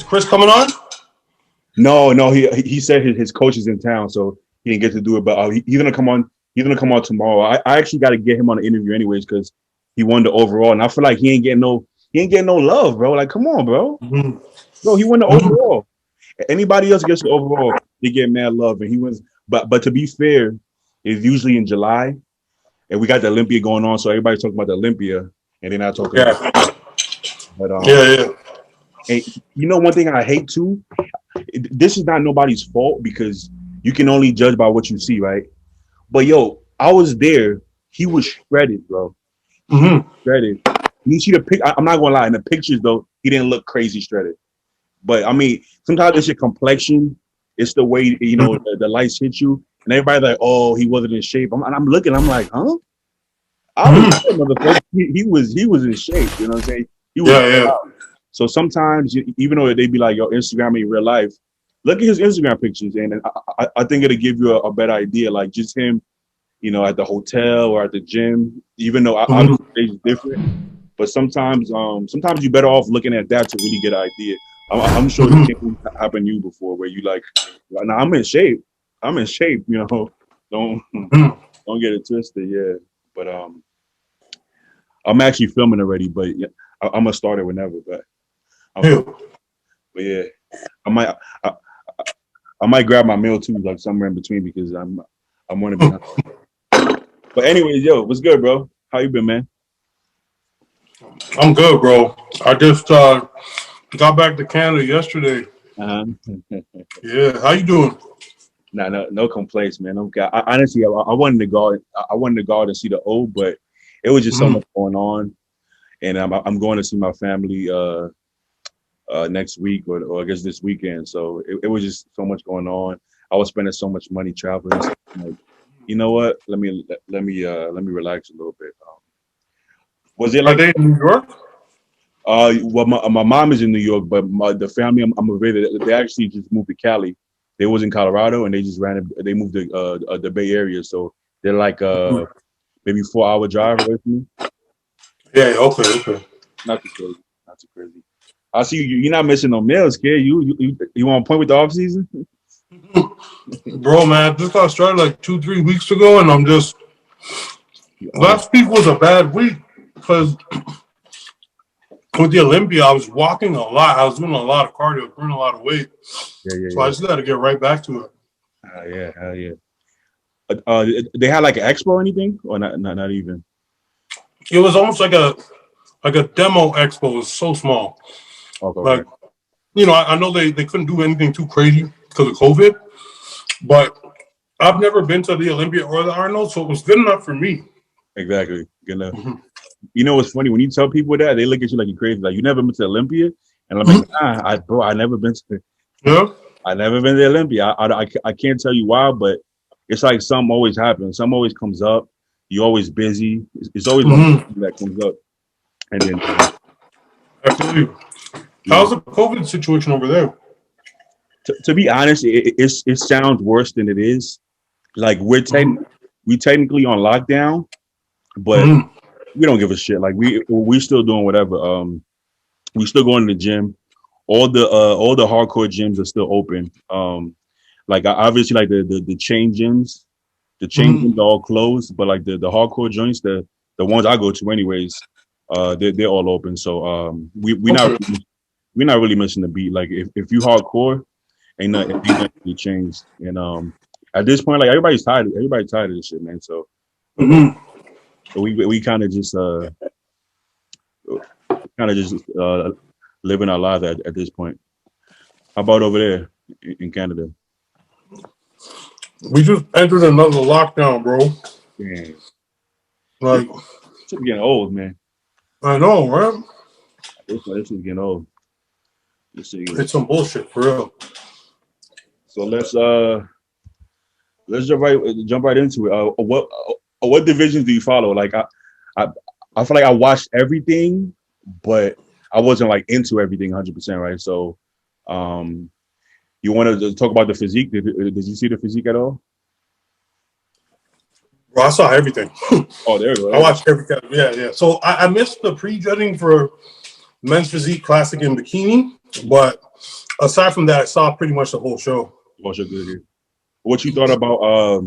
Chris coming on? No. He said his coach is in town, so he didn't get to do it. But he's gonna come on. He's gonna come on tomorrow. I actually got to get him on the interview anyways because he won the overall, and I feel like he ain't getting no love, bro. Like, come on, bro. Mm-hmm. Bro, he won the overall. Anybody else gets the overall, they get mad love, and he wins. But to be fair, it's usually in July, and we got the Olympia going on, so everybody's talking about the Olympia, and they're not talking. About but yeah. And you know, one thing I hate too. This is not nobody's fault because you can only judge by what you see, right? But yo, I was there. He was shredded, bro. Mm-hmm. Shredded. You see the pic. I'm not gonna lie. In the pictures though, he didn't look crazy shredded. But I mean, sometimes it's your complexion. It's the way the lights hit you, and everybody's like, "Oh, he wasn't in shape." I'm looking. I'm like, "Huh?" I was motherfucker. He was in shape. You know what I'm saying? He was out. So sometimes, even though they be like, "Yo, Instagram in real life," look at his Instagram pictures, and I think it'll give you a better idea. Like just him, at the hotel or at the gym. Even though obviously it's different, but sometimes you're better off looking at that to really get an idea. I'm sure this thing happened to you before, where you like, nah, I'm in shape. Don't get it twisted, yeah. But I'm actually filming already, but yeah, I'm gonna start it whenever. But yeah, I might grab my meal too, like somewhere in between, because I'm want to be hungry. But anyways, yo, what's good, bro? How you been, man? I'm good, bro. I just got back to Canada yesterday. Yeah, how you doing? No complaints, man. Honestly, I wanted to go. I wanted to go out and see the O, but it was just so much going on, and I'm going to see my family next week or I guess this weekend. So it was just so much going on. I was spending so much money traveling. So I'm like, you know what? Let me relax a little bit. Was it like Are they in New York? Well, my mom is in New York, but the family I'm with, they actually just moved to Cali. They was in Colorado, and they just they moved to the Bay Area. So they're like maybe 4-hour drive away from me. Yeah. Okay. Not too crazy. I see you're not missing no meals, kid. You on point with the off season? Bro, man, this got started like 2-3 weeks ago, and I'm just last week was a bad week because with the Olympia, I was walking a lot. I was doing a lot of cardio, burning a lot of weight. So I just got to get right back to it. Hell yeah. They had like an expo or anything, or not even. It was almost like a demo expo. It was so small. Okay. I know they couldn't do anything too crazy because of COVID, but I've never been to the Olympia or the Arnold, so it was good enough for me. Exactly. Good enough. You know what's funny? When you tell people that, they look at you like you're crazy. Like, you never been to Olympia? And I'm like, nah, I never been to. Yeah. I never been to Olympia. I can't tell you why, but it's like something always happens. Something always comes up. You're always busy. It's always something that comes up. And then. Absolutely. How's the COVID situation over there? To be honest, it sounds worse than it is. Like we technically on lockdown, but we don't give a shit. Like we still doing whatever. We still going to the gym. All the hardcore gyms are still open. Like obviously like the chain gyms, are all closed. But like the hardcore joints, the ones I go to anyways, they're all open. So we're not really missing the beat. Like if you hardcore, ain't nothing really changed. And at this point, like everybody's tired. Everybody's tired of this shit, man. So we kind of just living our lives at this point. How about over there in Canada? We just entered another lockdown, bro. Damn. Like, it's getting old, man. I know, right? This is getting old. It's some bullshit for real. So let's jump right into it. What divisions do you follow? Like I feel like I watched everything, but I wasn't like into everything 100%, right? So you want to talk about the physique? Did you see the physique at all? Bro, I saw everything. Oh, there you go. I watched everything. Yeah. So I missed the prejudging for men's physique classic in bikini. But aside from that, I saw pretty much the whole show. Also good. Yeah. What you thought about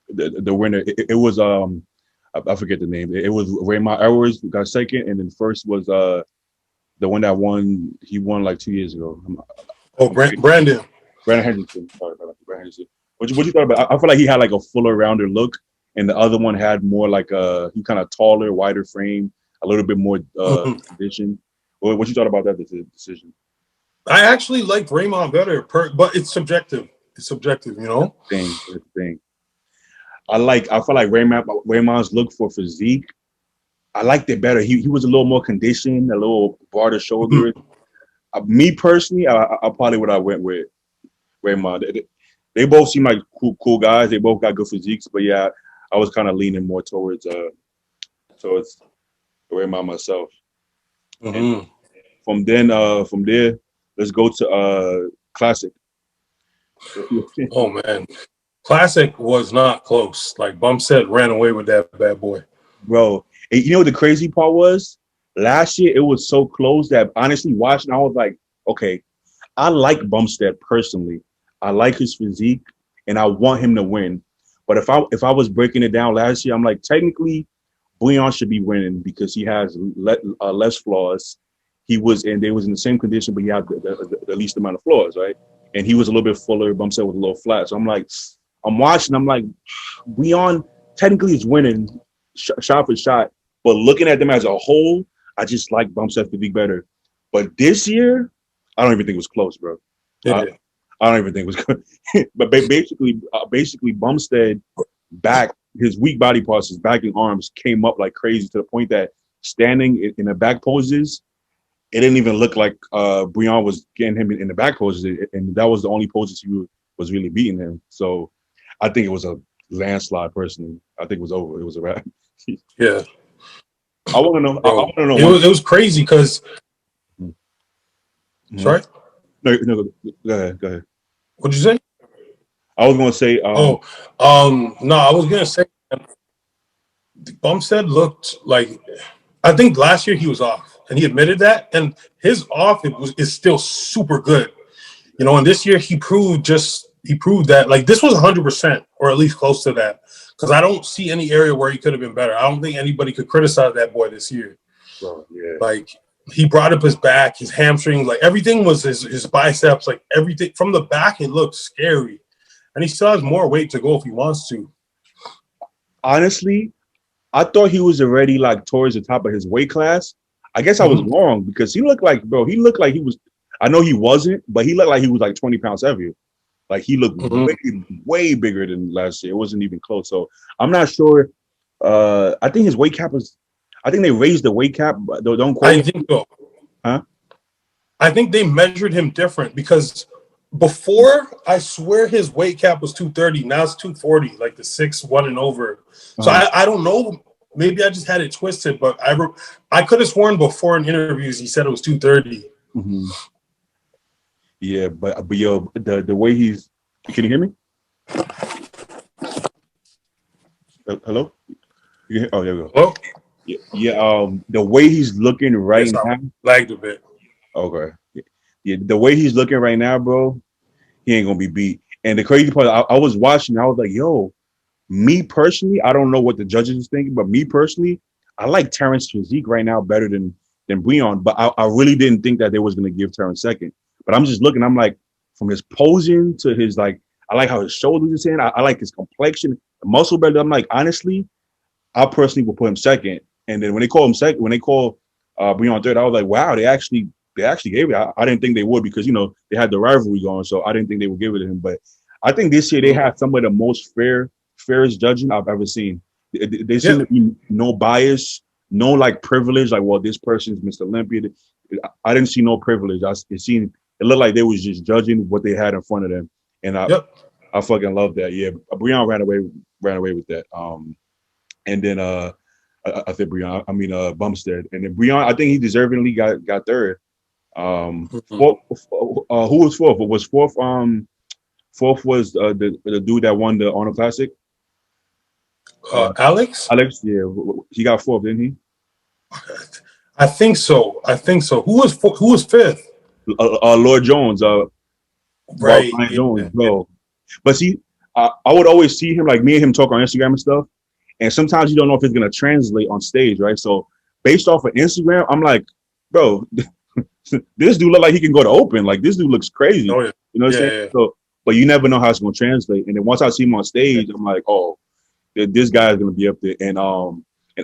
the winner? It was I forget the name. It was Raymond Edwards who got second, and then first was the one that won. He won like 2 years ago. Oh, Brandon. Brandon Henderson. Sorry about that. Brandon Henderson. What you thought about? I feel like he had like a fuller, rounder look, and the other one had more like he kind of taller, wider frame, a little bit more condition. What you thought about that decision? I actually liked Raymond better, but it's subjective. It's subjective, you know. That's the thing. I feel like Raymond's look for physique. I liked it better. He was a little more conditioned, a little broader shoulders. Me personally, I probably would have went with Raymond. They both seem like cool guys. They both got good physiques, but yeah, I was kind of leaning more towards Raymond myself. Mm-hmm. From there, let's go to Classic. Oh man, Classic was not close. Like Bumstead ran away with that bad boy, bro. And you know what the crazy part was? Last year it was so close that honestly watching, I was like, okay, I like Bumstead personally. I like his physique, and I want him to win. But if I was breaking it down last year, I'm like, technically, Bouillon should be winning because he has less flaws. They was in the same condition, but he had the least amount of flaws, right? And he was a little bit fuller. Bumstead was a little flat. So I'm like, I'm watching. I'm like, Bouillon technically is winning shot for shot, but looking at them as a whole, I just like Bumstead physique better. But this year, I don't even think it was close, bro. I don't even think it was good. But basically, Bumstead back, his weak body parts, his back and arms came up like crazy to the point that standing in the back poses, it didn't even look like Bouillon was getting him in the back poses, and that was the only poses he was really beating him. So I think it was a landslide. Personally, I think it was over. It was a wrap. Yeah. I want to know. Bro, I want to know. It was crazy because. Sorry. No, go ahead. What'd you say? I was gonna say. No, I was gonna say. Bumstead looked like. I think last year he was off, and he admitted that. And his off is still super good, you know. And this year he proved that like this was 100% or at least close to that. Because I don't see any area where he could have been better. I don't think anybody could criticize that boy this year. Bro, yeah. Like he brought up his back, his hamstring, like everything was his biceps, like everything from the back. It looked scary, and he still has more weight to go if he wants to. Honestly, I thought he was already like towards the top of his weight class. I guess I was wrong because he looked like he was. I know he wasn't, but he looked like he was like 20 pounds heavier. Like he looked way bigger than last year. It wasn't even close. So I'm not sure. I think his weight cap was. I think they raised the weight cap. But don't quote. I think so. Huh? I think they measured him different because before I swear his weight cap was 230. Now it's 240, like the 6'1" and over. So I don't know. Maybe I just had it twisted, but I could have sworn before in interviews he said it was 230. Mm-hmm. Yeah, but yo, the way he's. Can you hear me? Hello? Oh, there we go. Hello? Yeah. The way he's looking right now. Lagged a bit. Okay. Yeah, the way he's looking right now, bro, he ain't gonna be beat. And the crazy part, I was watching. I was like, yo, me personally, I don't know what the judges is thinking, but me personally, I like Terrence physique right now better than Bouillon. But I really didn't think that they was gonna give Terrence second. But I'm just looking. I'm like, from his posing to his like, I like how his shoulders are in. I like his complexion, the muscle build. I'm like, honestly, I personally would put him second. And then when they call him second, when they call Bouillon third, I was like, wow, they actually gave it. I didn't think they would because they had the rivalry going, so I didn't think they would give it to him. But I think this year they had some of the most fairest judging I've ever seen. They seem to be no bias, no like privilege. Like, well, this person's Mr. Olympia. I didn't see no privilege. It looked like they was just judging what they had in front of them, and I fucking love that. Yeah, Bouillon ran away with that. And then I said Bouillon. I mean Bumstead, and then Bouillon. I think he deservingly got third. Who was fourth? Was fourth? Fourth was the dude that won the Honor Classic. Alex? Alex, yeah, he got fourth, didn't he? I think so. Who was fifth? Lord Jones, Right. Brian Jones, Yeah. bro. But see, I would always see him, like me and him talk on Instagram and stuff, and sometimes you don't know if it's gonna translate on stage, right? So based off of Instagram, I'm like, bro, this dude look like he can go to open. Like this dude looks crazy. Oh yeah. You know what I'm saying? Yeah. So, but you never know how it's gonna translate. And then once I see him on stage, I'm like, oh, this guy is gonna be up there. And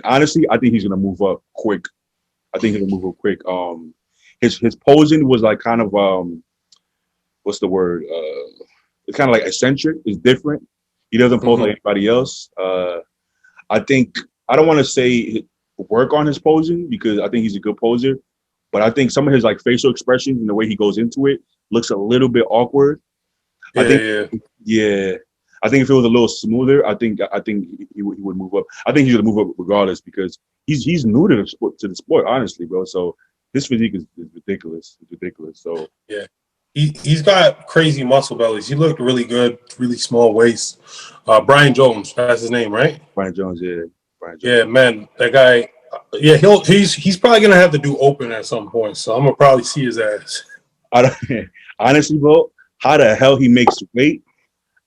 honestly, I think he's gonna move up quick. I think he's gonna move up quick. His posing was like kind of what's the word? It's kind of like eccentric. It's different. He doesn't pose like anybody else. I think I don't want to say work on his posing because I think he's a good poser, but I think some of his like facial expressions and the way he goes into it looks a little bit awkward. I think, yeah. I think if it was a little smoother, I think he would move up. I think he's gonna move up regardless because he's new to the sport, honestly, bro. So his physique is ridiculous. It's ridiculous. So Yeah. He's got crazy muscle bellies. He looked really good, really small waist. Brian Jones, that's his name, right? Brian Jones, yeah. Brian Jones. Yeah, man, that guy. Yeah, he's probably gonna have to do open at some point. So I'm gonna probably see his ass. Honestly, bro, how the hell he makes weight,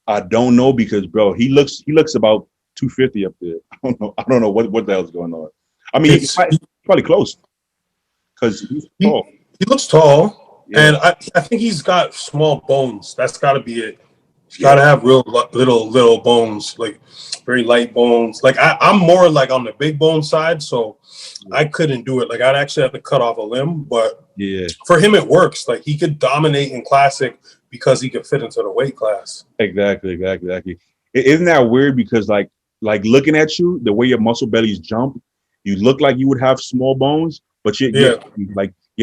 I don't know because, bro, he looks about 250 up there. I don't know what the hell's going on. I mean, he's probably close because he's tall. He looks tall, Yeah. and I think he's got small bones. That's got to be it. He's got to have real little bones, like very light bones. Like I'm more like on the big bone side, so I couldn't do it. Like I'd actually have to cut off a limb, but Yeah. for him it works. Like he could dominate in classic because he could fit into the weight class. Exactly. Isn't that weird? Because like looking at you, the way your muscle bellies jump, you look like you would have small bones, but you're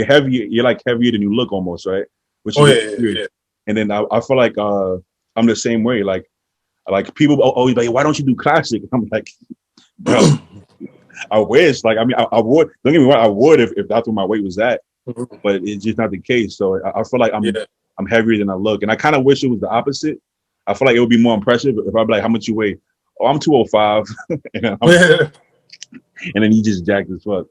heavier. You're like heavier than you look almost, right? Which is weird. Yeah. And then I feel like I'm the same way. Like people always like, why don't you do classic? I'm like, bro, I wish. Like I mean, I would. Don't get me wrong, I would if that's what my weight was at. But it's just not the case. So I feel like I'm heavier than I look, and I kind of wish it was the opposite. I feel like it would be more impressive if I'd be like, how much you weigh? Oh, I'm 205, and then he just jacked as fuck.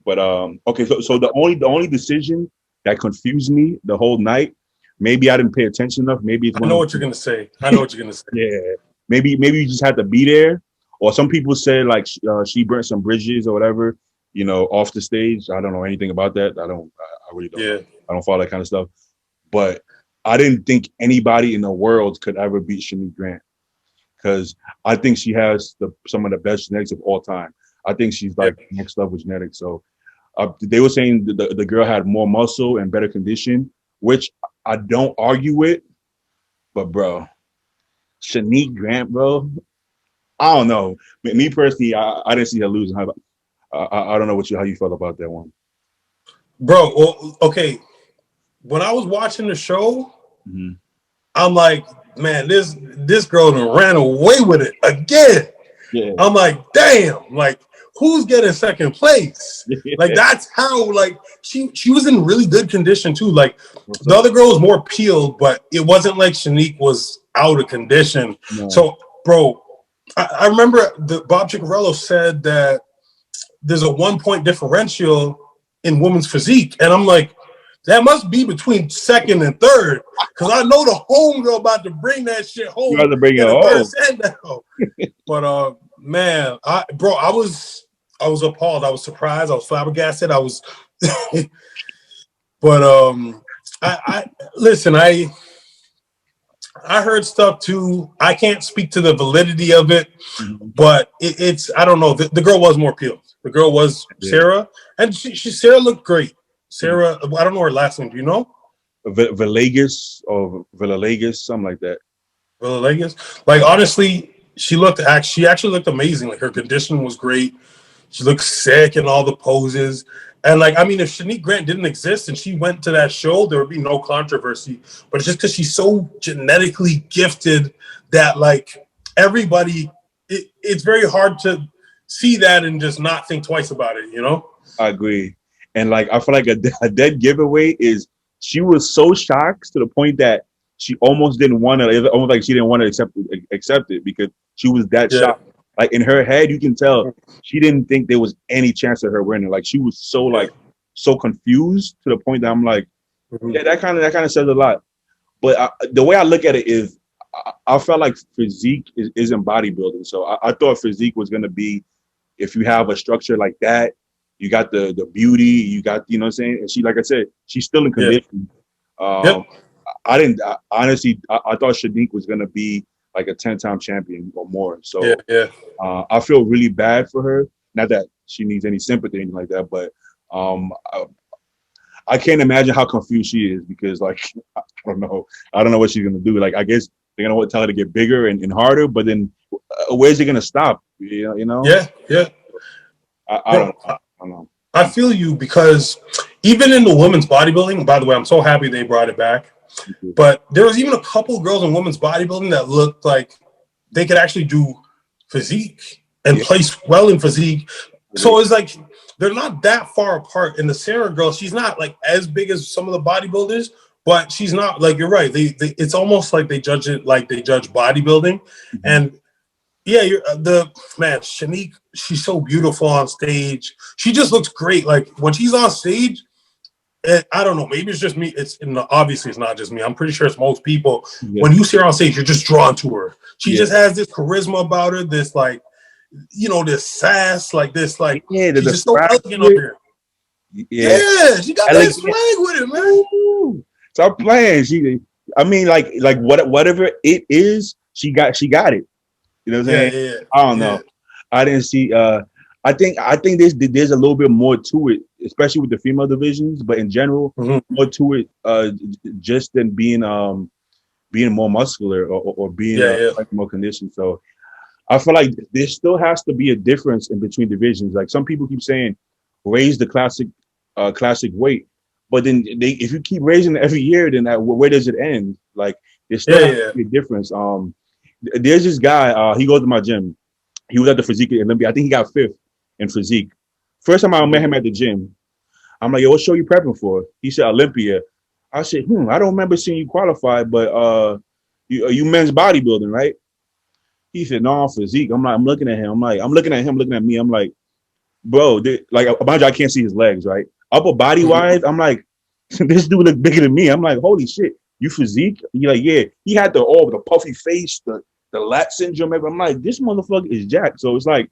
But okay, so the only decision that confused me the whole night, maybe I didn't pay attention enough. Maybe it's I know what you're gonna say. Yeah, maybe you just had to be there, or some people said like she burnt some bridges or whatever, off the stage. I don't know anything about that. I really don't. Yeah. I don't follow that kind of stuff. But I didn't think anybody in the world could ever beat Shanique Grant because I think she has some of the best genetics of all time. I think she's like next level genetics. So they were saying the girl had more muscle and better condition, which I don't argue with. But bro, Shanique Grant, bro, I don't know. Me personally, I didn't see her losing. I don't know how you felt about that one, bro. Well, okay. When I was watching the show, I'm like, man, this girl done ran away with it again. Yeah. I'm like, damn, like who's getting second place? Like that's how like she was in really good condition too. Like the other girl was more peeled, but it wasn't like Shanique was out of condition. No. So, bro, I remember Bob Ciccarello said that there's a 1 point differential in women's physique, and I'm like, that must be between second and third, because I know the homegirl about to bring that shit home. You got to bring it home. But man, I was appalled. I was surprised. I was flabbergasted. But I listen. I heard stuff too. I can't speak to the validity of it, but it's I don't know. The girl was more peeled. The girl was Sarah, and Sarah looked great. Sarah, I don't know her last name. Do you know? Villegas or Villegas, something like that. Villegas. Like honestly, she actually looked amazing. Like her condition was great. She looked sick in all the poses. And like, I mean, if Shanique Grant didn't exist and she went to that show, there would be no controversy. But it's just because she's so genetically gifted that like everybody, it's very hard to see that and just not think twice about it, I agree. And like, I feel like a dead giveaway is she was so shocked to the point that she almost didn't want to, almost like she didn't want to accept it because she was that shocked. Like in her head, you can tell she didn't think there was any chance of her winning. Like she was so confused to the point that I'm like, Yeah, that kind of says a lot. But the way I look at it is, I felt like physique isn't bodybuilding. So I thought physique was gonna be, if you have a structure like that, you got the beauty, you got, you know what I'm saying? And she, like I said, she's still in Yeah. condition. Yep. Um, I didn't honestly. I thought Shanique was gonna be like a 10-time champion or more. Yeah. So Yeah. I feel really bad for her. Not that she needs any sympathy or anything like that, but um, I can't imagine how confused she is because, like, I don't know. I don't know what she's gonna do. Like, I guess they're gonna tell her to get bigger and harder, but then where's it gonna stop? You know? Yeah. Yeah. I don't Bro, know. I don't know. I feel you because even in the women's bodybuilding, by the way, I'm so happy they brought it back. But there was even a couple girls in women's bodybuilding that looked like they could actually do physique and Yeah. place well in physique. So it's like they're not that far apart. And the Sarah girl, she's not like as big as some of the bodybuilders, but she's not like, you're right. It's almost like they judge it like they judge bodybuilding. Mm-hmm. And yeah, the man, Shanique, she's so beautiful on stage. She just looks great. Like when she's on stage, I don't know. Maybe it's just me. Obviously it's not just me. I'm pretty sure it's most people. Yeah. When you see her on stage, you're just drawn to her. She just has this charisma about her. This like, this sass, like this, like she's just so elegant up here. Yeah, she got that swag with it, man. Stop playing. I mean, like whatever it is, she got it. You know what I'm saying? Yeah. I don't know. I didn't see. I think there's a little bit more to it, especially with the female divisions. But in general, more to it, just than being more muscular or being like more conditioned. So I feel like there still has to be a difference in between divisions. Like some people keep saying, raise the classic weight, but then if you keep raising it every year, then where does it end? Like there's still has to be a difference. There's this guy. He goes to my gym. He was at the physique at Olympia. I think he got 5th in physique. First time I met him at the gym, I'm like, yo, what show you prepping for? He said Olympia. I said, I don't remember seeing you qualify, but you men's bodybuilding, right? He said, no, I'm physique. I'm looking at him. I'm looking at him, looking at me. I'm like, bro, like, mind you, I can't see his legs, right? Upper body wise, I'm like, this dude look bigger than me. I'm like, holy shit, you physique? He like, yeah. He had the puffy face, the lat syndrome. I'm like, this motherfucker is jacked. So it's like,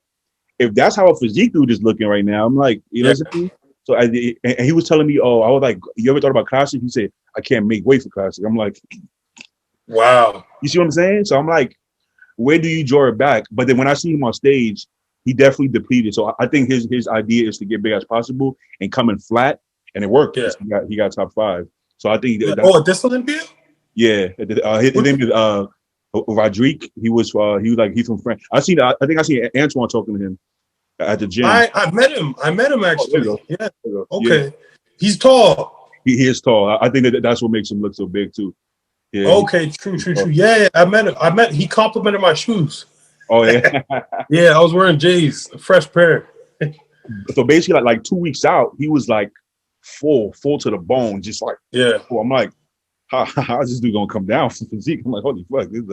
if that's how a physique dude is looking right now, I'm like, you know what I mean? So and he was telling me, I was like, you ever thought about classic? He said, I can't make weight for classic. I'm like, wow. You see what I'm saying? So I'm like, where do you draw it back? But then when I see him on stage, he definitely depleted. So I think his idea is to get big as possible and come in flat, and it worked. Yeah. He got top 5. So I think at this Olympia? Yeah. His name is Rodrigue. He's from France. I think I seen Antoine talking to him at the gym. I met him. Actually. Yeah. Okay. Yeah. He's tall. He is tall. I think that's what makes him look so big too. Yeah. Okay. True. Yeah. I met him. He complimented my shoes. Oh yeah. Yeah. I was wearing J's, a fresh pair. So basically, like 2 weeks out, he was like full to the bone, just like Well, I'm like, how's this dude gonna come down from physique? I'm like, holy fuck, this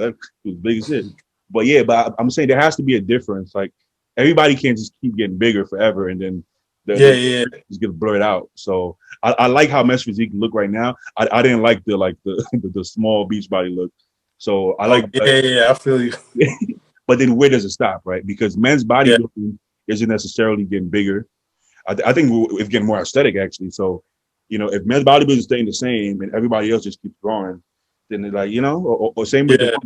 was big as shit. But yeah, I'm saying there has to be a difference. Like everybody can't just keep getting bigger forever, and then just get blurred out. So I like how men's physique look right now. I didn't like the small beach body look. So I like I feel you. But then where does it stop, right? Because men's bodybuilding isn't necessarily getting bigger. I think it's getting more aesthetic actually. So, if men's bodybuilding is staying the same and everybody else just keeps growing, then they're like, or same with the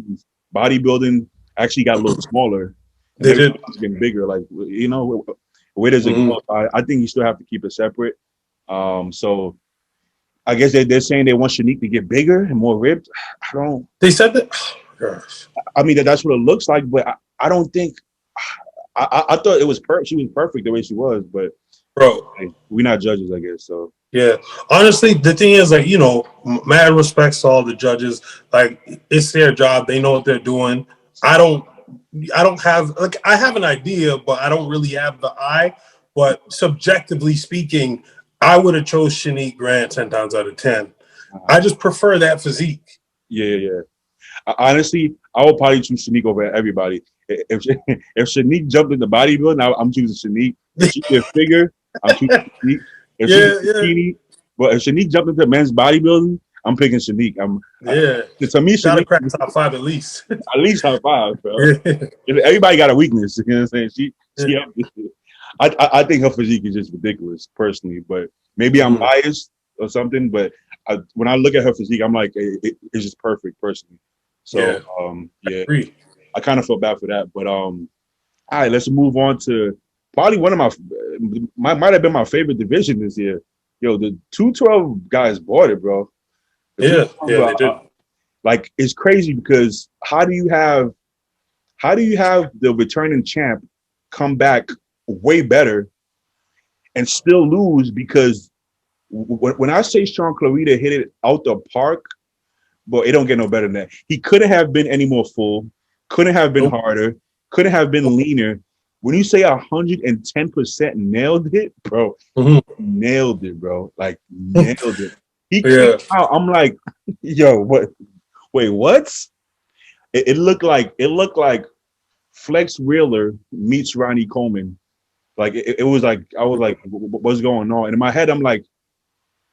bodybuilding actually got a little smaller. They did. It's getting bigger. Like, where does it go? I think you still have to keep it separate. So I guess they're saying they want Shanique to get bigger and more ripped. They said that. Oh my gosh. I mean, that's what it looks like, but I don't think. I thought it was she was perfect the way she was, but bro, we're not judges, I guess. So yeah, honestly, the thing is, like, mad respects to all the judges. Like, it's their job; they know what they're doing. I don't have I have an idea, but I don't really have the eye. But subjectively speaking, I would have chose Shanique Grant 10 times out of 10. I just prefer that physique. Yeah. Honestly, I would probably choose Shanique over everybody. If Shanique jumped into bodybuilding, I'm choosing Shanique. If she get bigger, I'm choosing Shanique. If she's skinny, But if Shanique jumped into men's bodybuilding, I'm picking Shanique. Yeah, To me, gotta Shanique crack is top five at least. at least top five, bro. Yeah. Everybody got a weakness. You know what I'm saying? Yeah. I think her physique is just ridiculous, personally. But maybe I'm Mhm. biased or something. But when I look at her physique, I'm like, it's just perfect, personally. So Yeah, I yeah, agree. I kind of feel bad for that. But all right, let's move on to probably one of might have been my favorite division this year. Yo, the 212 guys bought it, bro. The Yeah, yeah, 212, they did. like, it's crazy because how do you have the returning champ come back way better and still lose? Because when I say Sean Clarita hit it out the park, but it don't get no better than that. He couldn't have been any more full, couldn't have been Nope. harder, couldn't have been leaner. When you say 110% nailed it, bro, Mhm. nailed it, bro. Like, nailed it. He came Yeah, out. I'm like, yo, what? Wait, what? It looked like Flex Wheeler meets Ronnie Coleman. Like, it was like, I was like, what's going on? And in my head, I'm like,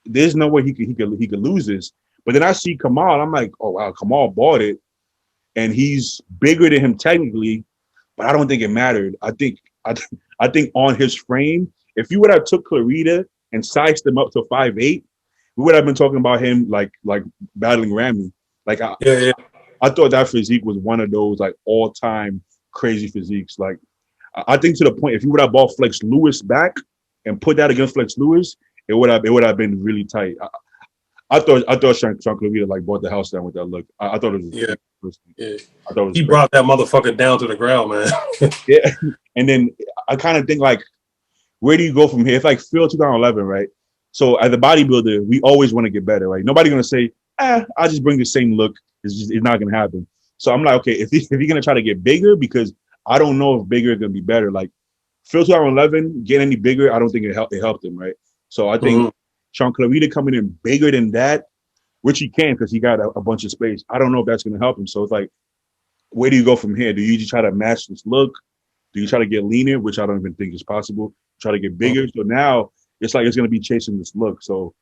there's no way he could lose this. But then I see Kamal. I'm like, oh wow, Kamal bought it, and he's bigger than him technically, but I don't think it mattered. I think on his frame, if you would have took Clarita and sized him up to 5'8", we would have been talking about him like battling Ramy. Like, yeah, yeah. I thought that physique was one of those like all time crazy physiques. Like, I think to the point, if you would have bought Flex Lewis back and put that against Flex Lewis, it would have been really tight. I thought Sean Clarita like bought the house down with that look. I thought it was Yeah, personally. yeah. I thought it was He crazy. brought that motherfucker down to the ground, man. Yeah, and then I kind of think like, where do you go from here? It's like Phil 2011, right? So as a bodybuilder, we always want to get better, right? Nobody's gonna say, I'll just bring the same look. It's not gonna happen. So I'm like, okay, if you're gonna try to get bigger, because I don't know if bigger is gonna be better. Like Phil 2011, get any bigger, I don't think it helped him, right? So I think Mhm. Sean Clarita coming in bigger than that, which he can because he got a bunch of space. I don't know if that's gonna help him. So it's like, where do you go from here? Do you just try to match this look? Do you try to get leaner, which I don't even think is possible? Try to get bigger. So now it's like it's gonna be chasing this look. So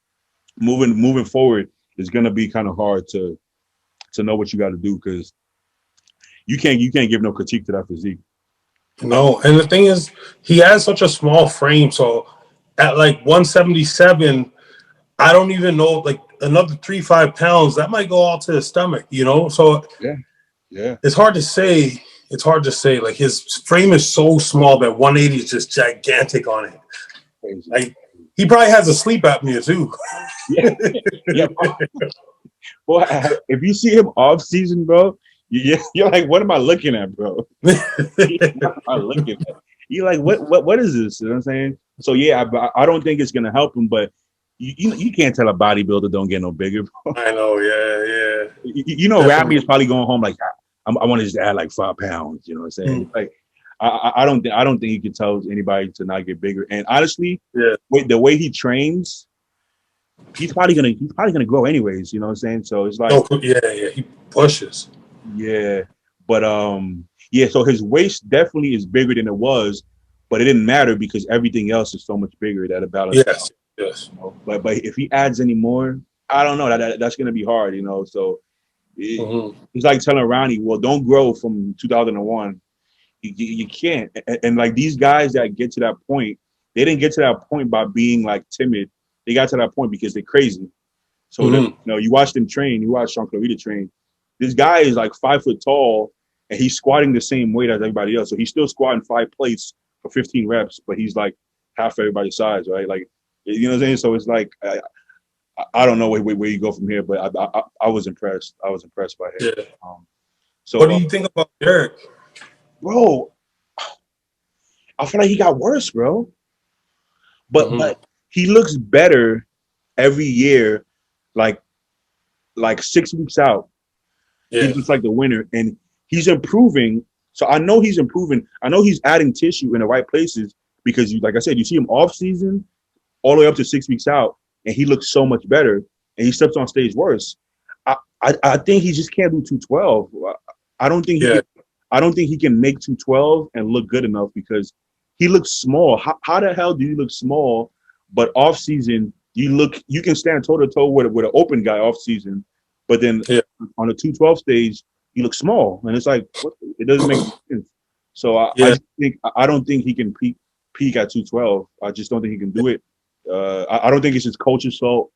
moving forward is gonna be kind of hard to know what you got to do, because you can't give no critique to that physique. No, and the thing is, he has such a small frame. So at like 177, I don't even know, like another 3 5 pounds that might go all to his stomach. So Yeah, yeah, it's hard to say. It's hard to say. Like his frame is so small that 180 is just gigantic on it. crazy. Like he probably has a sleep apnea too. Yeah, yeah. Well, if you see him off season, bro, you're like, what am I looking at, bro? What am I looking at? You're like, what is this? You know what I'm saying? So yeah, I don't think it's gonna help him, but you can't tell a bodybuilder don't get no bigger, bro. I know, yeah, Ramy definitely. is probably going home like, I want to just add like 5 pounds. You know what I'm saying? Mm, Like, I don't think you can tell anybody to not get bigger. And honestly, yeah, with the way he trains, he's probably gonna grow anyways. You know what I'm saying? So it's like, no, yeah. He pushes. yeah, but yeah. So his waist definitely is bigger than it was, but it didn't matter because everything else is so much bigger that it balanced out. Yes, yes. But if he adds any more, I don't know. That's gonna be hard. So Hmm. it's like telling Ronnie, well, don't grow from 2001. You can't. And like these guys that get to that point, they didn't get to that point by being like timid. They got to that point because they're crazy. So that, Hmm. you watch them train. You watch Sean Clarita train. This guy is like 5 foot tall, and he's squatting the same weight as everybody else. So he's still squatting 5 plates for 15 reps, but he's like half everybody's size, right? Like, you know what I'm saying? So it's like, I don't know where you go from here, but I was impressed. I was impressed by him. Yeah. Um, What so, do you think about Derek? bro, I feel like he got worse, bro. But Hmm. but he looks better every year, like 6 weeks out. He Yeah, looks like the winner, and he's improving. So I know he's improving. I know he's adding tissue in the right places because, like I said, you see him off season all the way up to 6 weeks out, and he looks so much better. And he steps on stage worse. I think he just can't do 212. I don't think he yeah. can. I don't think he can make 212 and look good enough because he looks small. How the hell do you look small, but off season you can stand toe to toe with an open guy off season, but then Yeah. on the 212 stage, you look small, and it's like it doesn't make sense. So Yeah. I don't think he can peak at 212. I just don't think he can do it. I don't think it's his coach's fault.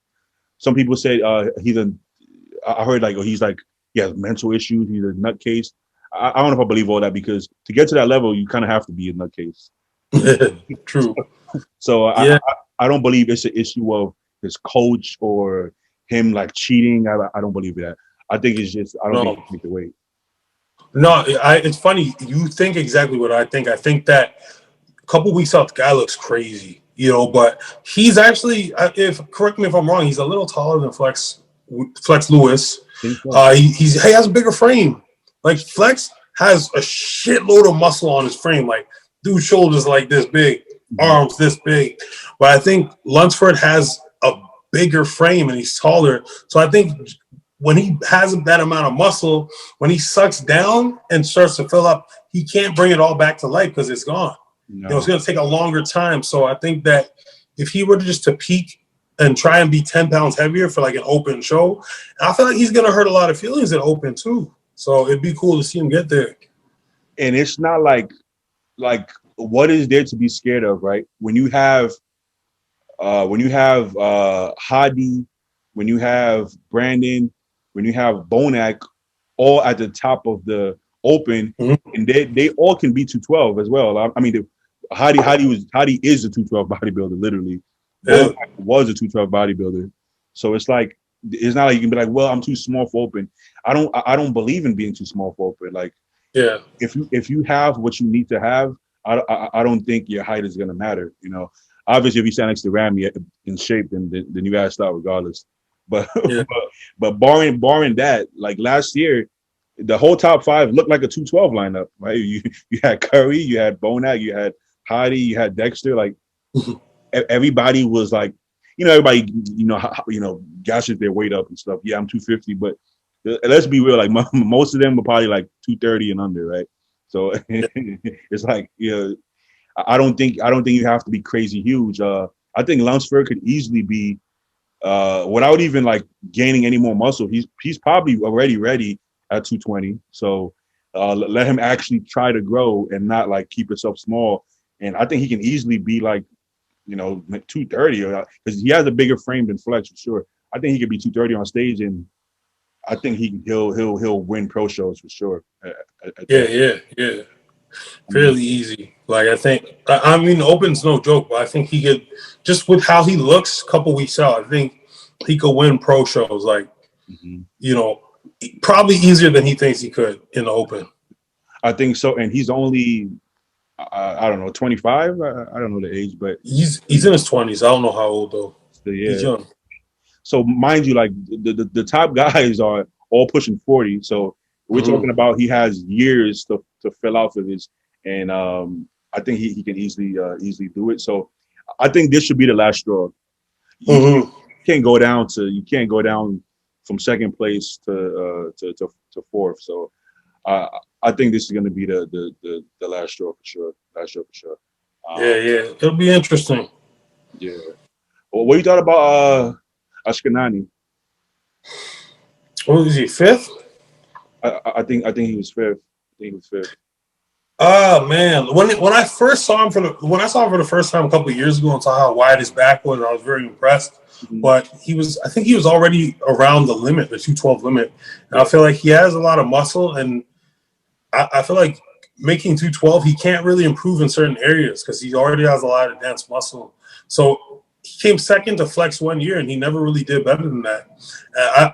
Some people say I heard like, oh, he's like, he has mental issues. He's a nutcase. I don't know if I believe all that, because to get to that level, you kind of have to be a nutcase. True. So Yeah. I don't believe it's an issue of his coach or him like cheating. I don't believe that. I think it's just I don't think he No. can make the weight. No. It's funny. You think exactly what I think. I think that a couple weeks out, the guy looks crazy. But he's actually, if correct me if I'm wrong, he's a little taller than Flex Lewis. Think so. He has a bigger frame. Like Flex has a shitload of muscle on his frame. Like dude's shoulders like this big, arms this big. But I think Lunsford has a bigger frame and he's taller. So I think when he has that amount of muscle, when he sucks down and starts to fill up, he can't bring it all back to life because it's gone. No. It's going to take a longer time. So I think that if he were to just to peak and try and be 10 pounds heavier for like an open show, I feel like he's going to hurt a lot of feelings at open too. So it'd be cool to see him get there. And it's not like what is there to be scared of, right? When you have Hadi, when you have Brandon, when you have Bonac, all at the top of the open, and they all can be 212 as well. I mean, Hadi is a 212 bodybuilder, literally. Yeah. Was a 212 bodybuilder. So it's not like you can be like, well, I'm too small for open. I don't believe in being too small for open. Like, yeah, if you have what you need to have, I don't think your height is gonna matter. Obviously, if you stand next to Ramy in shape, then you gotta start regardless. But yeah. but barring that, like last year, the whole top five looked like a 212 lineup, right? You had Curry, you had Bonac, you had Hadi, you had Dexter. Like everybody was like, everybody gashes their weight up and stuff. Yeah, I'm 250, but let's be real. Like most of them were probably like 230 and under, right? So it's like, I don't think you have to be crazy huge. I think Lunsford could easily be without even like gaining any more muscle. He's probably already ready at 220. So let him actually try to grow and not like keep himself small. And I think he can easily be like 230, because he has a bigger frame than Flex for sure. I think he could be 230 on stage, and I think he'll win pro shows for sure. Yeah. Fairly easy. Like I mean, Open's no joke, but I think he could, just with how he looks a couple weeks out, I think he could win pro shows. Like, probably easier than he thinks he could in the Open. I think so, and he's only I don't know, 25. I don't know the age, but he's in his 20s. I don't know how old though. Yeah. He's young. So mind you, like the top guys are all pushing 40. So we're talking about he has years to fill out for this, and I think he can easily do it. So I think this should be the last straw. You can't go down from second place to fourth. So I think this is going to be the last straw for sure. Yeah. It'll be interesting. Yeah. Well, what you thought about Ashkenani? What was he, fifth? I think he was fifth. Oh man, when I first saw him for the first time a couple of years ago and saw how wide his back was, I was very impressed. But I think he was already around the limit, the 212 limit. And I feel like he has a lot of muscle, and I feel like making 212, he can't really improve in certain areas because he already has a lot of dense muscle. So he came second to Flex 1 year, and he never really did better than that.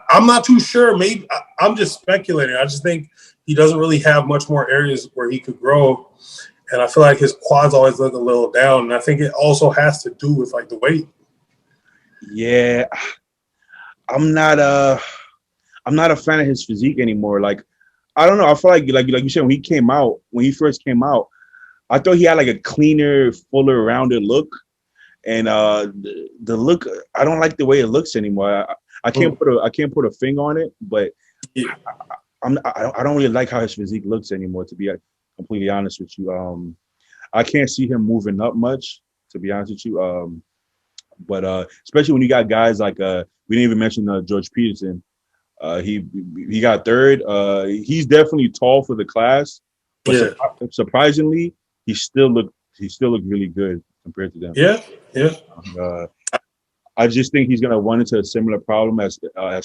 I'm not too sure. Maybe I'm just speculating. I just think he doesn't really have much more areas where he could grow. And I feel like his quads always look a little down. And I think it also has to do with like the weight. Yeah. I'm not a fan of his physique anymore. Like, I don't know. I feel like you said, when he first came out, I thought he had like a cleaner, fuller, rounded look. And the look, I don't like the way it looks anymore. I can't put a finger on it, but Yeah. I don't really like how his physique looks anymore, to be completely honest with you. I can't see him moving up much, to be honest with you. But especially when you got guys like we didn't even mention George Peterson. He got third. He's definitely tall for the class, but Yeah, surprisingly, he still looked really good compared to them. yeah, yeah, Uh, I just think he's gonna run into a similar problem as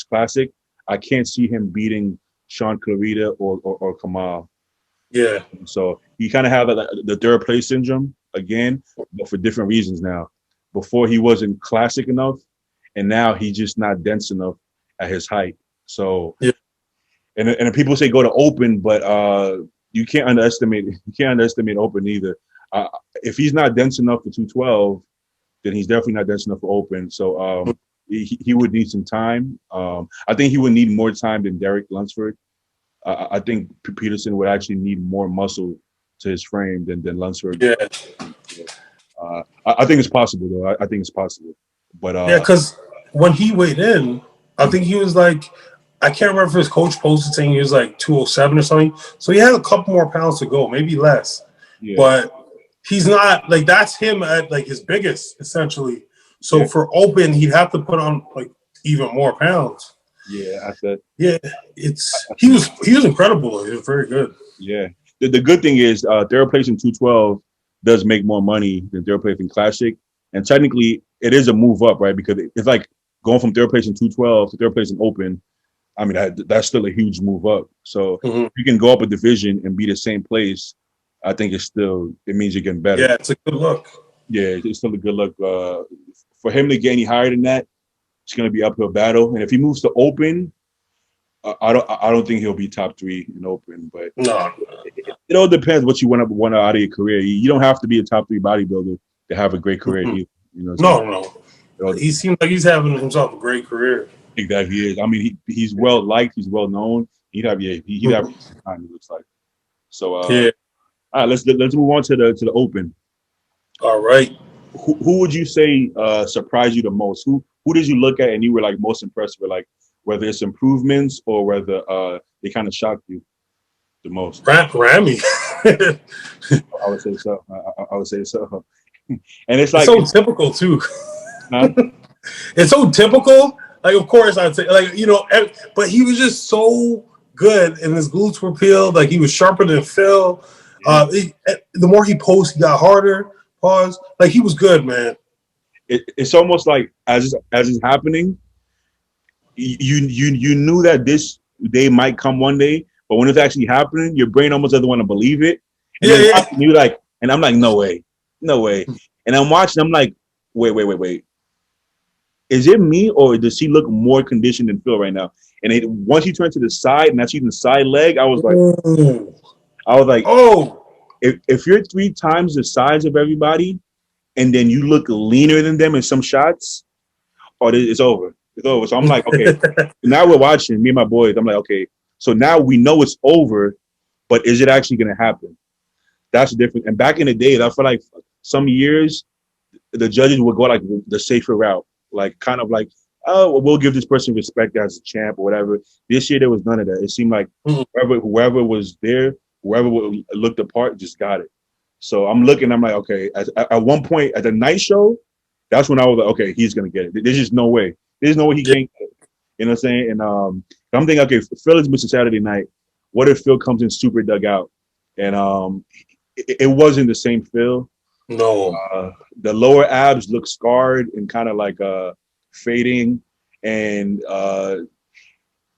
Classic. I can't see him beating Sean Clarita or Kamal. yeah, So he kind of had the third place syndrome again, but for different reasons now. Before he wasn't classic enough, and now he's just not dense enough at his height. So yeah. and people say go to open, but you can't underestimate open either. Uh, if he's not dense enough for 212, then he's definitely not dense enough for open. So he would need some time. I think he would need more time than Derek Lunsford. I think Peterson would actually need more muscle to his frame than Lunsford. Yeah. I think it's possible though. I think it's possible, but Yeah, because when he weighed in, I think he was like, I can't remember if his coach posted saying he was like 207 or something. So he had a couple more pounds to go, maybe less. yeah, But he's not like that's him at like his biggest, essentially. So yeah, for open, he'd have to put on like even more pounds. yeah. I said, Yeah, he was incredible. He was very good. yeah. The good thing is third place in 212 does make more money than third place in Classic, and technically it is a move up, right? Because it's like going from third place in 212 to third place in Open. I mean, that's still a huge move up. So Mm-hmm. if you can go up a division and be the same place, I think it means you're getting better. Yeah, it's a good look. Yeah, it's still a good look. For him to get any higher than that, it's going to be uphill battle. And if he moves to Open, I don't think he'll be top three in Open. But No, it all depends what you want out of your career. You don't have to be a top three bodybuilder to have a great career mm-hmm. either. You know what I'm saying? no. It all He seems like he's having himself a great career. exactly is. I mean, he's well liked. He's well known. He'd have time. It looks like. So Yeah. all right, let's move on to the Open. All right. Who would you say surprised you the most? Who did you look at and you were like most impressed with, like whether it's improvements or whether they kind of shocked you the most? Ramy. I would say so. I would say so. And it's It's like, so typical too. huh? It's so typical. Like, of course, I'd say, like, but he was just so good, and his glutes were peeled. Like, he was sharper than Phil. Yeah. The more he posed, he got harder. Pause. Like, he was good, man. It's almost like as it's happening, you knew that this day might come one day, but when it's actually happening, your brain almost doesn't want to believe it. And then Yeah. you like, and I'm like, no way, no way. And I'm watching, I'm like, wait. Is it me or does he look more conditioned than Phil right now? And once he turned to the side and that's even the side leg, I was like, Oh. if you're 3 times the size of everybody and then you look leaner than them in some shots, it's over. It's over. So I'm like, okay, now we're watching, me and my boys. I'm like, okay, so now we know it's over, but is it actually going to happen? That's different. And back in the day, I feel like some years the judges would go like the safer route, like kind of like, oh, we'll give this person respect as a champ or whatever. This year there was none of that. It seemed like whoever was there, whoever looked the part, just got it. So I'm looking, I'm like, okay. At one point at the night show, that's when I was like, okay, he's gonna get it. There's just no way. There's no way he can't get it. You know what I'm saying? And I'm thinking, okay, Phil is Mr. Saturday night. What if Phil comes in super dug out? And it wasn't the same Phil. No. The lower abs look scarred and kind of like fading. And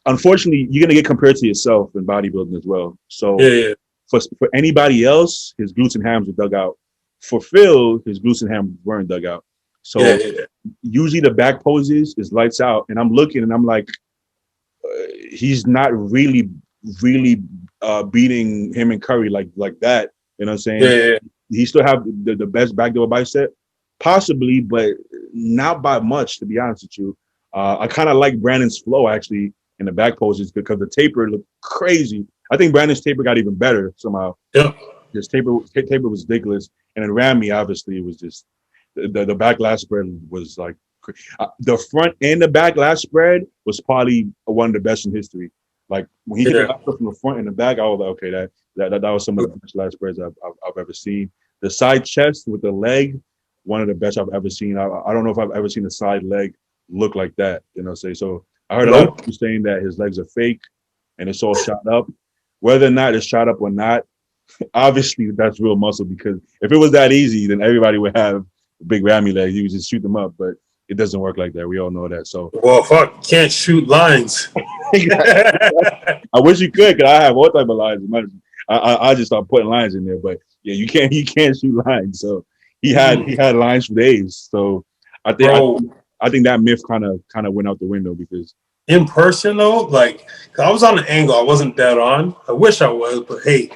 unfortunately, you're gonna get compared to yourself in bodybuilding as well. So Yeah. for anybody else, his glutes and hams were dug out. For Phil, his glutes and hams weren't dug out. So Yeah. usually the back poses is lights out, and I'm looking and I'm like, he's not really beating him and Curry like that. You know what I'm saying? Yeah. He still have the best backdoor bicep, possibly, but not by much, to be honest with you. I kind of like Brandon's flow actually in the back poses because the taper looked crazy. I think Brandon's taper got even better somehow. Yep. His taper was ridiculous, and then Ramy obviously was just the back last spread was like the front and the back last spread was probably one of the best in history. Like when he hit the last from the front and the back, I was like, okay, that was some of the best last spreads I've ever seen. The side chest with the leg one of the best I've ever seen. I don't know if I've ever seen a side leg look like that. So I heard a lot of people saying that his legs are fake and it's all shot up. Whether or not it's shot up or not, obviously that's real muscle, because if it was that easy, then everybody would have big ramy legs. You would just shoot them up, but it doesn't work like that. We all know that. So, well, fuck, can't shoot lines. I wish you could, because I have all type of lines. I just start putting lines in there, but yeah, you can't shoot lines. So he had lines for days. So I think that myth kind of went out the window, because in person though, like I was on an angle, I wasn't dead on. I wish I was, but hey.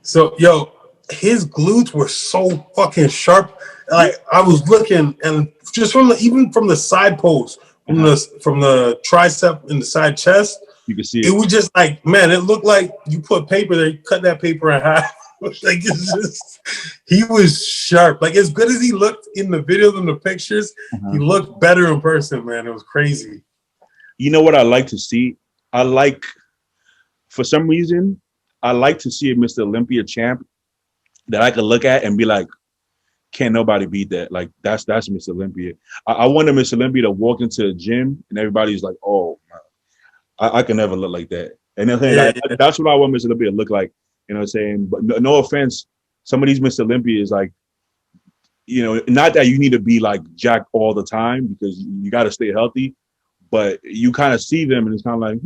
So yo, his glutes were so fucking sharp. Like I was looking, and just even from the side pose, from the tricep and the side chest, you can see it was just like, man, it looked like you put paper there, you cut that paper in half. Like it's just, he was sharp. Like as good as he looked in the videos and the pictures, he looked better in person, man. It was crazy. You know what I like to see? For some reason, I like to see a Mr. Olympia champ that I could look at and be like, can't nobody beat that. Like that's Mr. Olympia. I want a Mr. Olympia to walk into a gym and everybody's like, oh, man, I can never look like that. And that's what I want Mr. Olympia to look like. You know what I'm saying? But no offense, some of these Mr. Olympia is like, not that you need to be like jacked all the time, because you got to stay healthy, but you kind of see them and it's kind of like,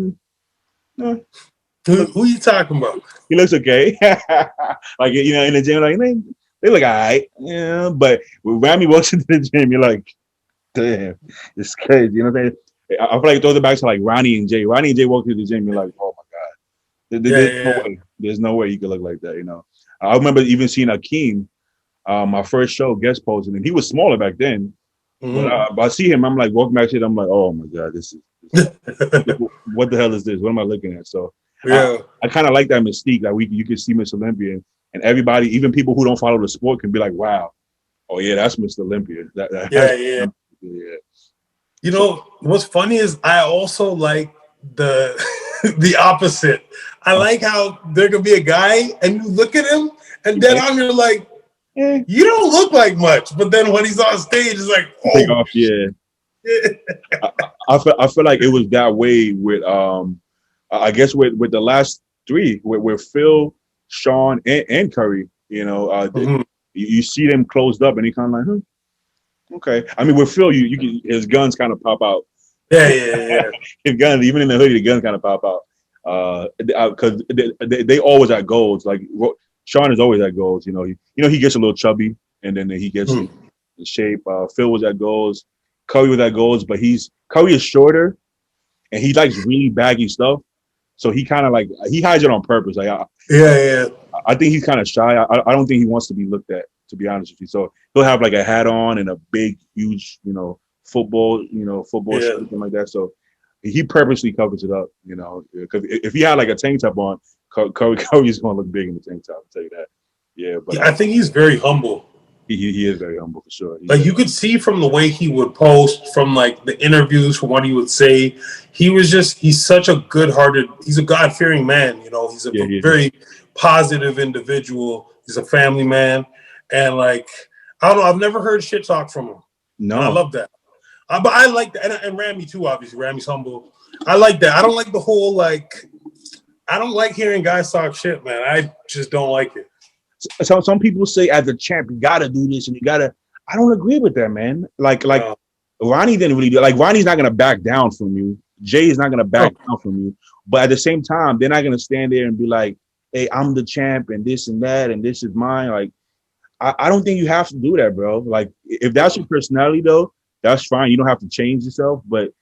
who you talking about? He looks okay. Like, in the gym, like, they look all right. Yeah, but when Ramy walks into the gym, you're like, damn, it's crazy. You know what I'm saying? I feel like it throws it back to like Ronnie and Jay. Ronnie and Jay walk into the gym, you're like, oh my God. There's no way you could look like that, I remember even seeing Akeem, my first show, guest posing, and he was smaller back then. But I see him, I'm like walking back to it, I'm like, oh my God, this is what the hell is this? What am I looking at? So I kind of like that mystique that you can see Miss Olympia, and everybody, even people who don't follow the sport, can be like, wow, oh yeah, that's Mr. Olympia. Yeah. What's funny is I also like the the opposite. I like how there could be a guy and you look at him and then you're like, you don't look like much, but then when he's on stage, it's like, take off, yeah. I feel like it was that way with I guess with the last three, with Phil, Sean, and Curry. You see them closed up, and he kind of like, okay. I mean, with Phil, you can, his guns kind of pop out. Yeah. His guns, even in the hoodie, the guns kind of pop out. Because they always at goals. Like Sean is always at goals. He gets a little chubby, and then he gets in shape. Phil was at goals. Curry was at goals, but Curry is shorter, and he likes really baggy stuff. So he kind of like, he hides it on purpose. Like, I think he's kind of shy. I don't think he wants to be looked at, to be honest with you. So he'll have like a hat on and a big, huge, football shirt, something like that. So he purposely covers it up, because if he had like a tank top on, Curry's going to look big in the tank top. I'll tell you that. Yeah, but I think he's very humble. He is very humble for sure. Like you could see from the way he would post, from like the interviews, from what he would say, he's such a he's a God-fearing man. He's a very positive individual. He's a family man. And like, I don't know, I've never heard shit talk from him. No. And I love that. But I like that. And Ramy too, obviously. Ramy's humble. I like that. I don't like the whole, like, I don't like hearing guys talk shit, man. I just don't like it. So some people say as a champ, you gotta do this and you gotta. I don't agree with that, man. Like Ronnie didn't really do. Like Ronnie's not gonna back down from you. Jay is not gonna back down from you. But at the same time, they're not gonna stand there and be like, "Hey, I'm the champ and this and that and this is mine." Like, I don't think you have to do that, bro. Like, if that's your personality, though, that's fine. You don't have to change yourself. But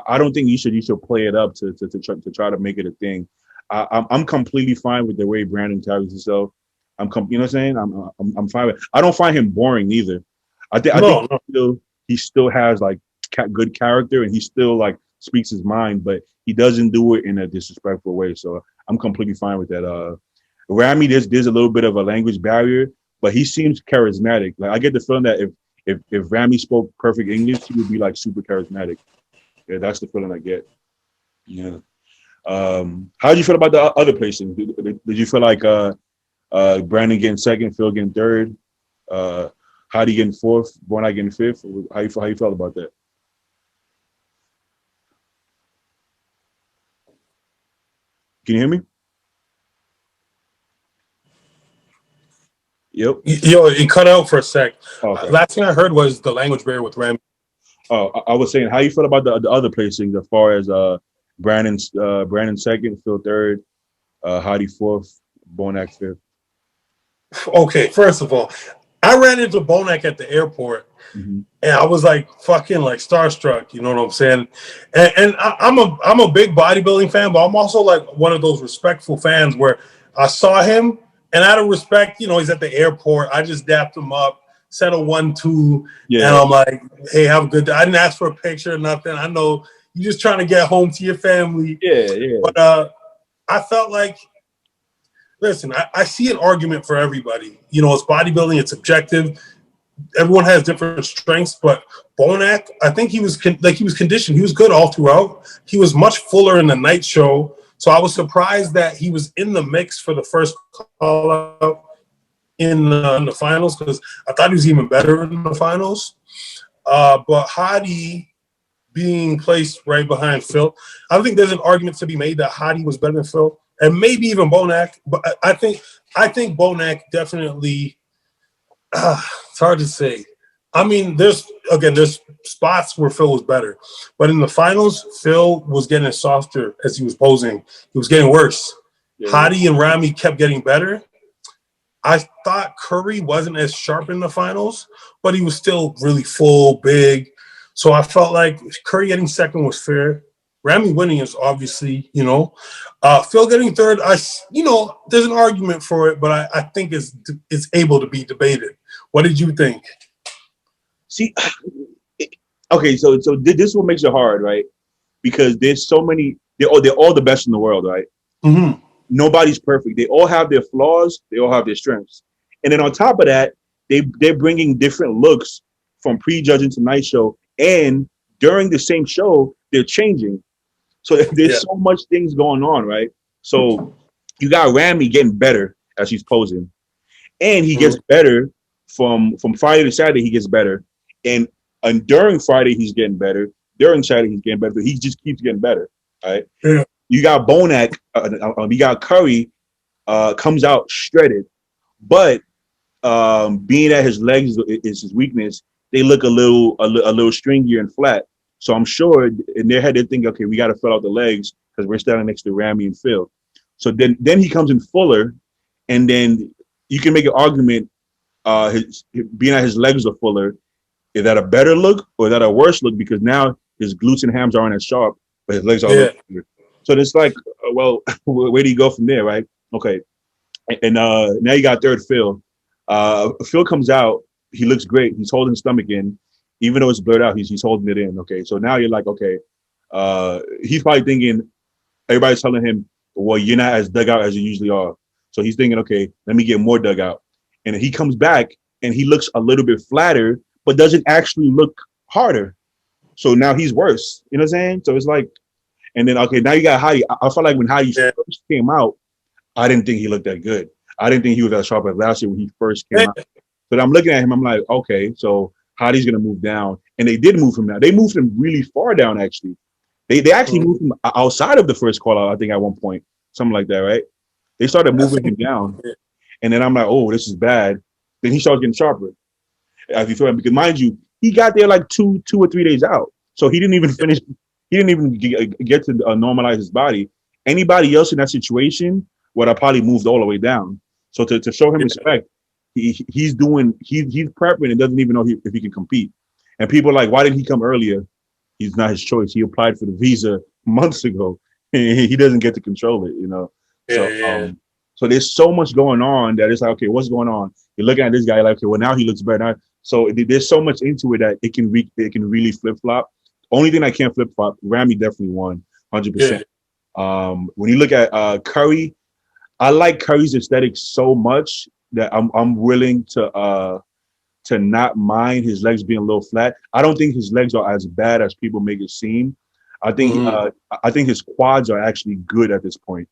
I don't think you should play it up to try to make it a thing. I'm completely fine with the way Brandon carries himself. You know what I'm saying? I'm fine with. I don't find him boring neither. I think he still has like good character, and he still like speaks his mind, but he doesn't do it in a disrespectful way. So I'm completely fine with that. Ramy, there's a little bit of a language barrier, but he seems charismatic. Like I get the feeling that if Ramy spoke perfect English, he would be like super charismatic. Yeah, that's the feeling I get. Yeah. How did you feel about the other placings? Did you feel like Brandon getting second, Phil getting third? Hadi getting fourth, Bonac getting fifth. How you felt about that? Can you hear me? Yep. Yo, it cut out for a sec. Okay. Last thing I heard was the language barrier with Ramy. Oh, I was saying, how you feel about the other placings as far as Brandon second, Phil third, Hadi fourth, Bonac fifth. Okay, first of all, I ran into Bonac at the airport, and I was like fucking like starstruck. You know what I'm saying? And I'm a big bodybuilding fan, but I'm also like one of those respectful fans where I saw him, and out of respect, you know, he's at the airport. I just dapped him up, said a 1-2, and I'm like, hey, have a good day. I didn't ask for a picture or nothing. I know you're just trying to get home to your family. Yeah. But I felt like, listen, I see an argument for everybody. You know, it's bodybuilding, it's objective. Everyone has different strengths, but Bonac, I think he was conditioned. He was good all throughout. He was much fuller in the night show. So I was surprised that he was in the mix for the first call out in the finals, because I thought he was even better in the finals. But Hadi being placed right behind Phil, I think there's an argument to be made that Hadi was better than Phil, and maybe even Bonac. But I think Bonac definitely. It's hard to say. I mean, there's spots where Phil was better, but in the finals, Phil was getting softer as he was posing. He was getting worse. Hadi and Ramy kept getting better. I thought Curry wasn't as sharp in the finals, but he was still really full, big. So I felt like Curry getting second was fair. Ramy winning is obviously, you know. Phil getting third, there's an argument for it, but I think it's able to be debated. What did you think? See, okay, so this is what makes it hard, right? Because there's so many. They're all the best in the world, right? Mm-hmm. Nobody's perfect. They all have their flaws. They all have their strengths. And then on top of that, they're bringing different looks from prejudging to night show, and during the same show, they're changing. So there's so much things going on, right? So you got Ramy getting better as he's posing, and he gets better from Friday to Saturday. He gets better, and during Friday he's getting better. During Saturday he's getting better. He just keeps getting better, right? Yeah. You got Bonac, you got Curry, comes out shredded, but being that his legs is his weakness, they look a little stringier and flat. So I'm sure in their head they're thinking, okay, we got to fill out the legs because we're standing next to Ramy and Phil. So then he comes in fuller, and then you can make an argument. Being that his legs are fuller, is that a better look or is that a worse look? Because now his glutes and hams aren't as sharp, but his legs are. Yeah. So it's like, well, where do you go from there, right? Okay, and now you got third Phil. Phil comes out, he looks great. He's holding his stomach in, even though it's blurred out. He's holding it in. Okay, so now you're like, okay, he's probably thinking, everybody's telling him, well, you're not as dug out as you usually are. So he's thinking, okay, let me get more dug out. And he comes back and he looks a little bit flatter, but doesn't actually look harder. So now he's worse. You know what I'm saying? So it's like, and then, okay, now you got Hadi. I felt like when Hadi first came out, I didn't think he looked that good. I didn't think he was as sharp as last year when he first came out. But I'm looking at him, I'm like, okay, so Hadi's going to move down. And they did move him down. They moved him really far down, actually. They actually moved him outside of the first call out, I think, at one point. Something like that, right? They started moving him down. And then I'm like, oh, this is bad. Then he starts getting sharper as he threw him. Because mind you, he got there like 2 or 3 days out. So he didn't even finish. He didn't even get to normalize his body. Anybody else in that situation would have probably moved all the way down. So to show him respect, he's prepping and doesn't even know if he can compete. And people are like, why didn't he come earlier? He's not his choice. He applied for the visa months ago. He doesn't get to control it, you know. So there's so much going on that it's like, okay, what's going on? You're looking at this guy like, okay, well now he looks better. So there's so much into it that it can really flip flop. Only thing I can't flip flop, Ramy definitely won 100%. When you look at Curry, I like Curry's aesthetics so much that I'm willing to not mind his legs being a little flat. I don't think his legs are as bad as people make it seem. I think his quads are actually good at this point.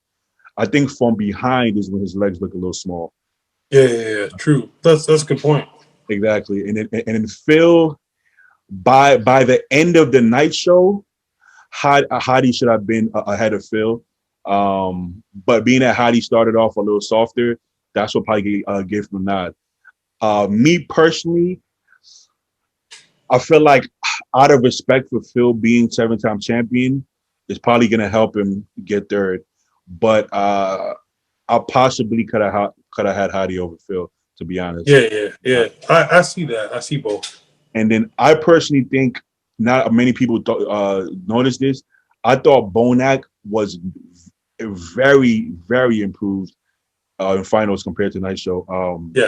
I think from behind is when his legs look a little small. Yeah, true. That's a good point. exactly. And then Phil, by the end of the night show, Hadi should have been ahead of Phil. But being that Hadi started off a little softer, that's what probably gave him a nod. Me personally, I feel like out of respect for Phil being 7-time champion, it's probably gonna help him get third. But I possibly could have had Hadi over Phil, to be honest. Yeah. I see that. I see both. And then I personally think not many people noticed this. I thought Bonac was very, very improved in finals compared to night show. Yeah.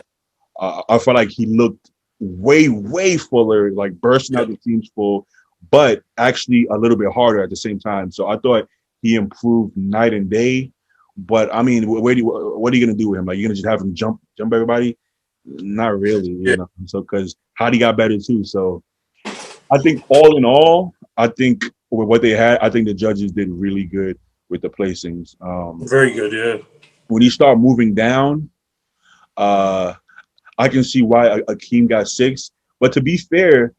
I felt like he looked way, way fuller, like bursting out the teams full, but actually a little bit harder at the same time. So I thought he improved night and day. But I mean, what are you gonna do with him? Like, you're gonna just have him jump everybody? Not really, you know. So because Hadi got better too. So I think all in all, I think with what they had, I think the judges did really good with the placings. Very good, yeah. When you start moving down, I can see why Akeem got 6. But to be fair,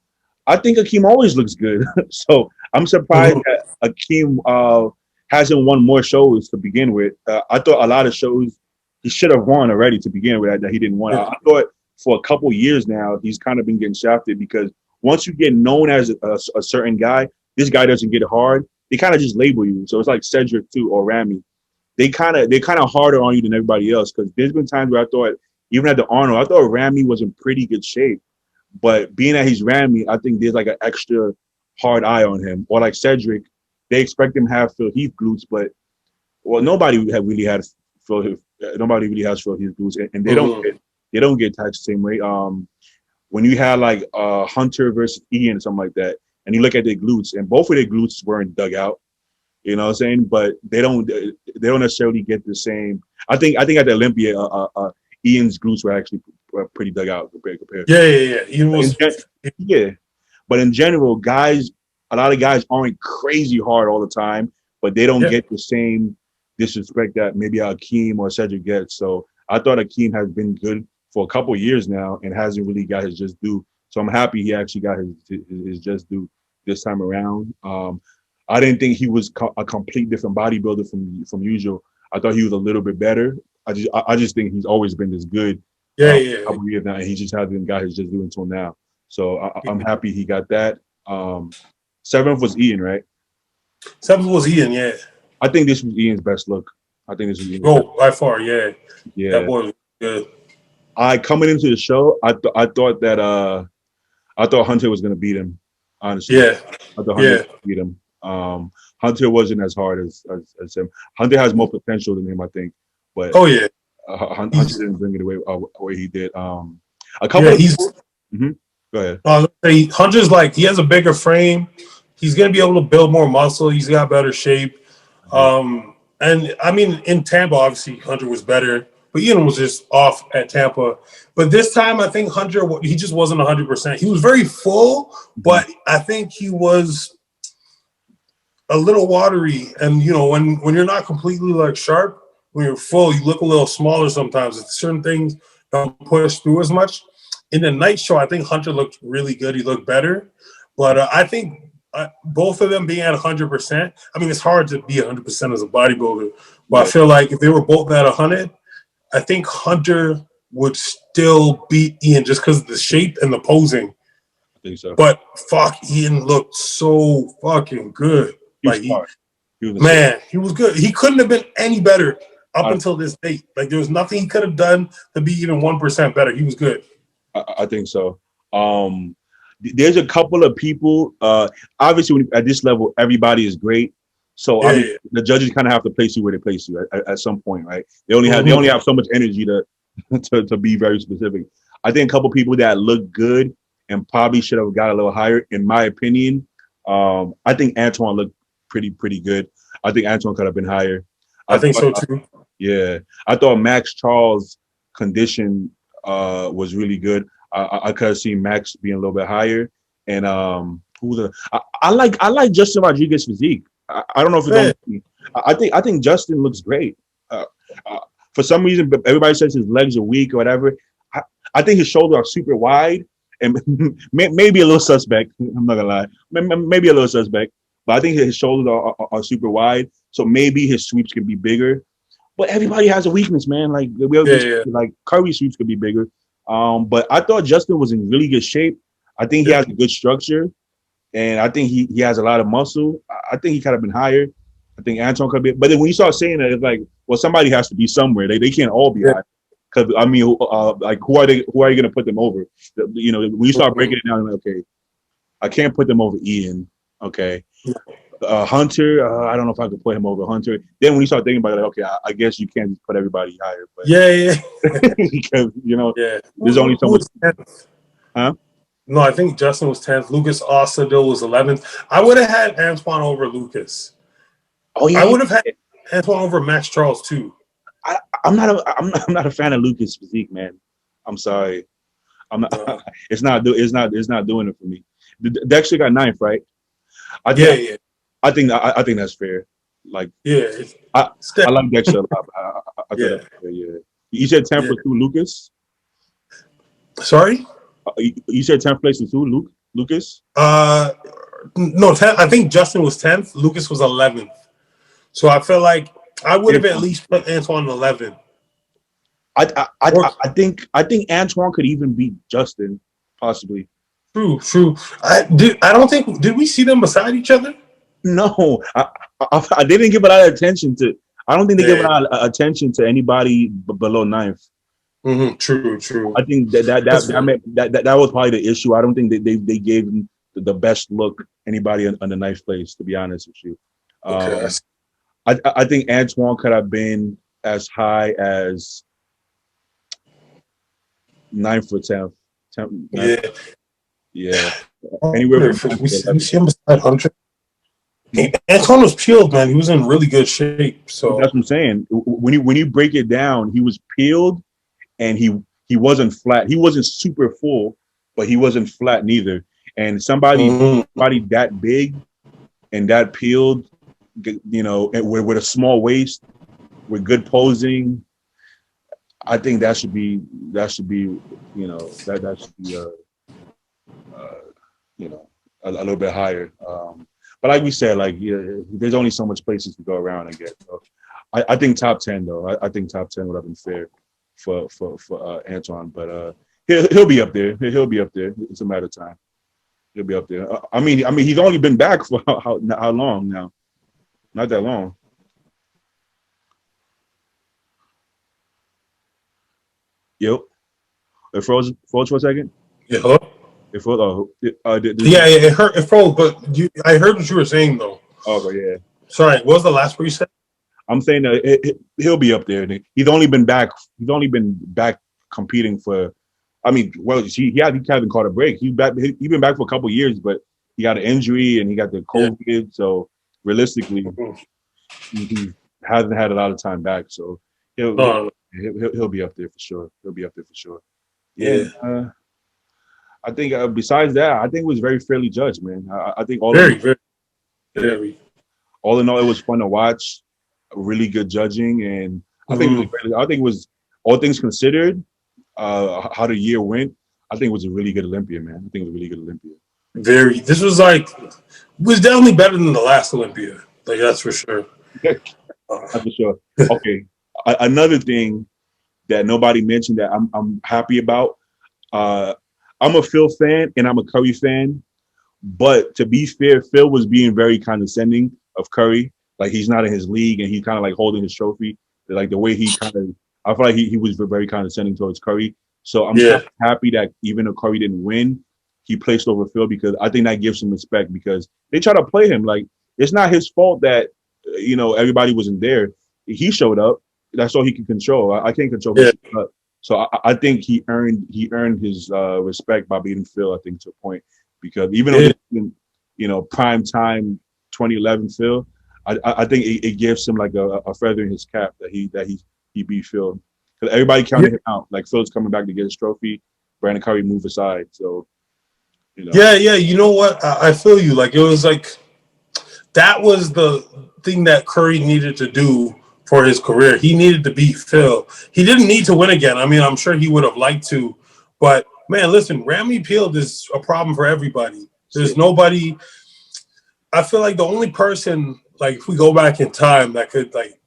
I think Akeem always looks good. So I'm surprised that Akeem hasn't won more shows to begin with. I thought a lot of shows he should have won already to begin with that he didn't win. I thought for a couple years now he's kind of been getting shafted because once you get known as a certain guy, this guy doesn't get hard. They kind of just label you. So it's like Cedric too or Ramy. They're kind of harder on you than everybody else because there's been times where I thought even at the Arnold, I thought Ramy was in pretty good shape. But being that he's Ramy, I think there's like an extra hard eye on him. Or like Cedric, they expect him to have Phil Heath glutes, but nobody really has Phil Heath glutes, and they don't get taxed the same way. When you had like Hunter versus Ian or something like that, and you look at their glutes, and both of their glutes weren't dug out. You know what I'm saying? But they don't necessarily get the same. I think at the Olympia, Ian's glutes were actually pretty dug out compared. Yeah. But in general, a lot of guys aren't crazy hard all the time, but they don't get the same disrespect that maybe Akeem or Cedric gets. So I thought Akeem has been good for a couple of years now and hasn't really got his just due. So I'm happy he actually got his just due this time around. I didn't think he was a complete different bodybuilder from usual. I thought he was a little bit better. I just think he's always been this good. A couple years now, and he just hasn't got his just due until now. So I'm happy he got that. 7th was Ian, right? 7th was Ian, yeah. I think this was Ian's best look. By far, yeah. That boy was good. Coming into the show, I thought Hunter was gonna beat him. Honestly, I thought Hunter was gonna beat him. Hunter wasn't as hard as him. Hunter has more potential than him, I think. But Hunter didn't bring it away where he did. A couple of people. Go ahead. Hunter's like he has a bigger frame. He's gonna be able to build more muscle. He's got better shape. And I mean, in Tampa, obviously Hunter was better, but Ian was just off at Tampa. But this time, I think Hunter, he just wasn't 100%. He was very full, but I think he was a little watery. And you know, when you're not completely like sharp, when you're full, you look a little smaller sometimes. Certain things don't push through as much. In the night show, I think Hunter looked really good. He looked better. But I think both of them being at 100%, I mean, it's hard to be 100% as a bodybuilder. But I feel like if they were both at 100, I think Hunter would still beat Ian just because of the shape and the posing. I think so. But fuck, Ian looked so fucking good. He was good. He couldn't have been any better up until this date. Like, there was nothing he could have done to be even 1% better. He was good. I think so. There's a couple of people. Obviously, at this level, everybody is great. So the judges kind of have to place you where they place you at some point, right? They only have so much energy to be very specific. I think a couple people that look good and probably should have got a little higher, in my opinion. I think Antoine looked pretty good. I think Antoine could have been higher. I think so too. Yeah, I thought Max Charles' condition was really good. I could have seen Max being a little bit higher. And I like Justin Rodriguez's physique. I don't know if it's I think Justin looks great. For some reason, everybody says his legs are weak or whatever. I think his shoulders are super wide and maybe a little suspect. I'm not gonna lie, maybe a little suspect. But I think his shoulders are super wide, so maybe his sweeps can be bigger. But everybody has a weakness, man. Like like Curry sweeps could be bigger. But I thought Justin was in really good shape. I think he has a good structure, and I think he has a lot of muscle. I think he could have been higher. I think Antoine could be. But then when you start saying that, it's like, well, somebody has to be somewhere. They can't all be high. Because I mean, like who are they? Who are you going to put them over? You know, when you start breaking it down, like, okay, I can't put them over Ian. Okay, Hunter, I don't know if I could put him over Hunter. Then when you start thinking about it, like, okay, I guess you can't put everybody higher. But because there's only so much. Huh? No, I think Justin was 10th. Lucas Osadil was 11th. I would have had Antoine over Lucas. Oh yeah, I would have had Antoine over Max Charles too. I'm not a fan of Lucas' physique, man. I'm sorry. I'm not. It's not doing it for me. Dexter got 9th, right? I think that's fair. Like, I like Dexter a lot. I think that's fair, yeah. You said 10th for who, Lucas? Sorry? You said 10th place was who, Lucas? No, 10th. I think Justin was 10th. Lucas was 11th. So I feel like I would have at least put Antoine 11. I think Antoine could even beat Justin, possibly. True. I don't think. Did we see them beside each other? No, I didn't give a lot of attention to. I don't think they give a lot of attention to anybody below 9th. Mm-hmm. True. I think that was probably the issue. I don't think they gave him the best look anybody on the 9th place. To be honest with you, okay. I think Antoine could have been as high as 9th or 10th. Yeah. Anywhere from we see him beside Hunter. Antoine was peeled, man. He was in really good shape. So that's what I'm saying. When you break it down, he was peeled, and he wasn't flat. He wasn't super full, but he wasn't flat neither. And somebody that big and that peeled, you know, with a small waist, with good posing, I think that should be, you know, that should be, you know, a little bit higher. But like we said, like, there's only so much places to go around, I guess. So I think top 10 though. I think top 10 would have been fair for Antoine, but he'll be up there. He'll be up there. It's a matter of time. He'll be up there. I mean, he's only been back for how long now? Not that long. Yep. It froze for a second. Yeah. Hello? It froze. It froze. But I heard what you were saying though. Oh, yeah. Sorry, what was the last word you said? I'm saying that he'll be up there. He's only been back. He's only been back competing for. I mean, well, he hasn't caught a break. He's been back for a couple of years, but he got an injury and he got the COVID. Yeah. So realistically, he hasn't had a lot of time back. So he'll be up there for sure. He'll be up there for sure. Yeah. I think besides that, I think it was very fairly judged, man. I think all in all, it was fun to watch. Really good judging, and I think it was all things considered. How the year went, I think it was a really good Olympia, man. I think it was a really good Olympia. This was definitely better than the last Olympia. Like, that's for sure. That's for sure. Okay, another thing that nobody mentioned that I'm happy about. I'm a Phil fan and I'm a Curry fan, but to be fair, Phil was being very condescending of Curry. Like, he's not in his league and he's kind of like holding his trophy. Like, the way he kind of, I feel like he was very condescending towards Curry. So I'm happy that even though Curry didn't win, he placed over Phil, because I think that gives him respect, because they try to play him. Like, it's not his fault that, you know, everybody wasn't there. He showed up. That's all he can control. I can't control who showed up. So I think he earned his respect by beating Phil, I think, to a point, because even though, you know, prime time 2011 Phil, I think it gives him like a feather in his cap that he beat Phil, because everybody counted him out. Like, Phil's coming back to get his trophy. Brandon Curry moved aside, so you know. Yeah. You know what? I feel you. Like, it was like that was the thing that Curry needed to do for his career. He needed to beat Phil. He didn't need to win again. I mean, I'm sure he would have liked to, But man, listen, ramy peeled is a problem for everybody. There's nobody. I feel like the only person, like if we go back in time, that could like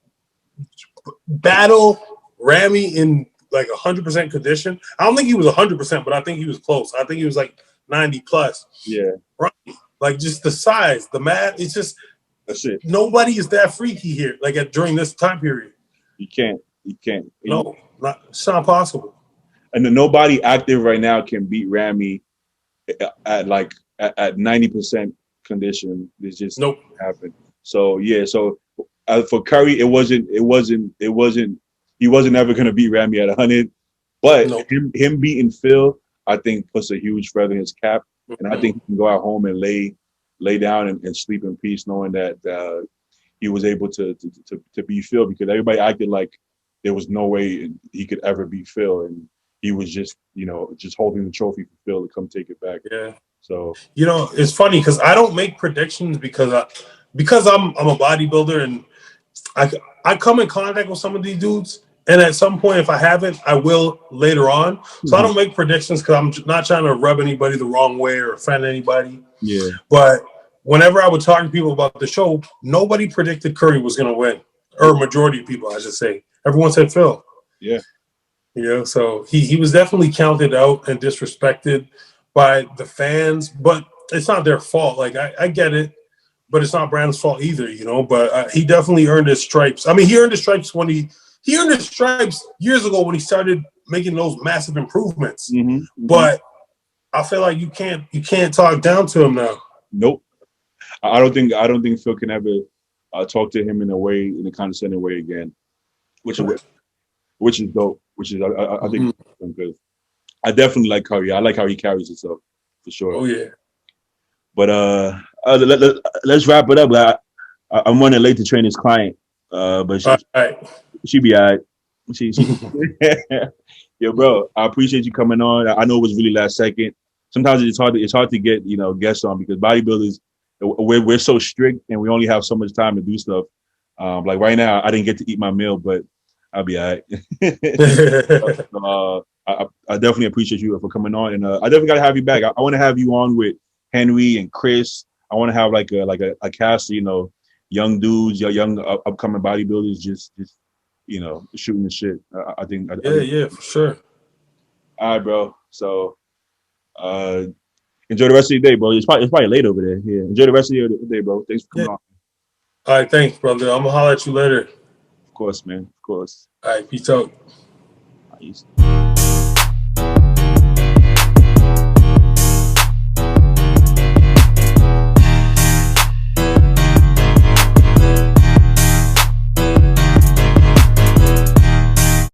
battle ramy in like 100% condition. I don't think he was 100%, but I think he was close. I think he was like 90 plus. Yeah. Right. Like just the size, the math. It's just that's it. Nobody is that freaky here. Like during this time period, you can't. No, it's not possible. And then nobody active right now can beat Ramy at 90% condition. It's just happened. So yeah. So for Curry, it wasn't. He wasn't ever going to beat Ramy at 100. But him beating Phil, I think puts a huge feather in his cap, and I think he can go out home and lay down and sleep in peace, knowing that he was able to beat Phil, because everybody acted like there was no way he could ever beat Phil, and he was just holding the trophy for Phil to come take it back. Yeah. So it's funny because I don't make predictions because I'm a bodybuilder, and I come in contact with some of these dudes. And at some point, if I haven't, I will later on. So I don't make predictions because I'm not trying to rub anybody the wrong way or offend anybody. Yeah. But whenever I would talk to people about the show, nobody predicted Curry was going to win, or majority of people, I should say. Everyone said Phil. Yeah. So he was definitely counted out and disrespected by the fans, but it's not their fault. Like I get it, but it's not Brandon's fault either, But he definitely earned his stripes. I mean, he earned his stripes when he earned his stripes years ago when he started making those massive improvements. Mm-hmm. But I feel like you can't talk down to him now. Nope. I don't think Phil can ever talk to him in a condescending way again, which is dope. Which is I think because I definitely like Curry. I like how he carries himself for sure. Oh yeah. But let's wrap it up. I'm running late to train this client, but she be all right. She Yo, bro, I appreciate you coming on. I know it was really last second. Sometimes it's hard to get guests on because bodybuilders we're so strict and we only have so much time to do stuff. Like right now, I didn't get to eat my meal, but I'll be all right. I definitely appreciate you for coming on, and I definitely got to have you back. I want to have you on with Henry and Chris. I want to have like a cast, young dudes, young upcoming bodybuilders, just shooting the shit. I think. Yeah, for sure. All right, bro. So, enjoy the rest of your day, bro. It's probably late over there. Yeah, enjoy the rest of your day, bro. Thanks for coming on. All right, thanks, brother. I'm gonna holler at you later. Of course, man. Of course. All right, peace out. Peace.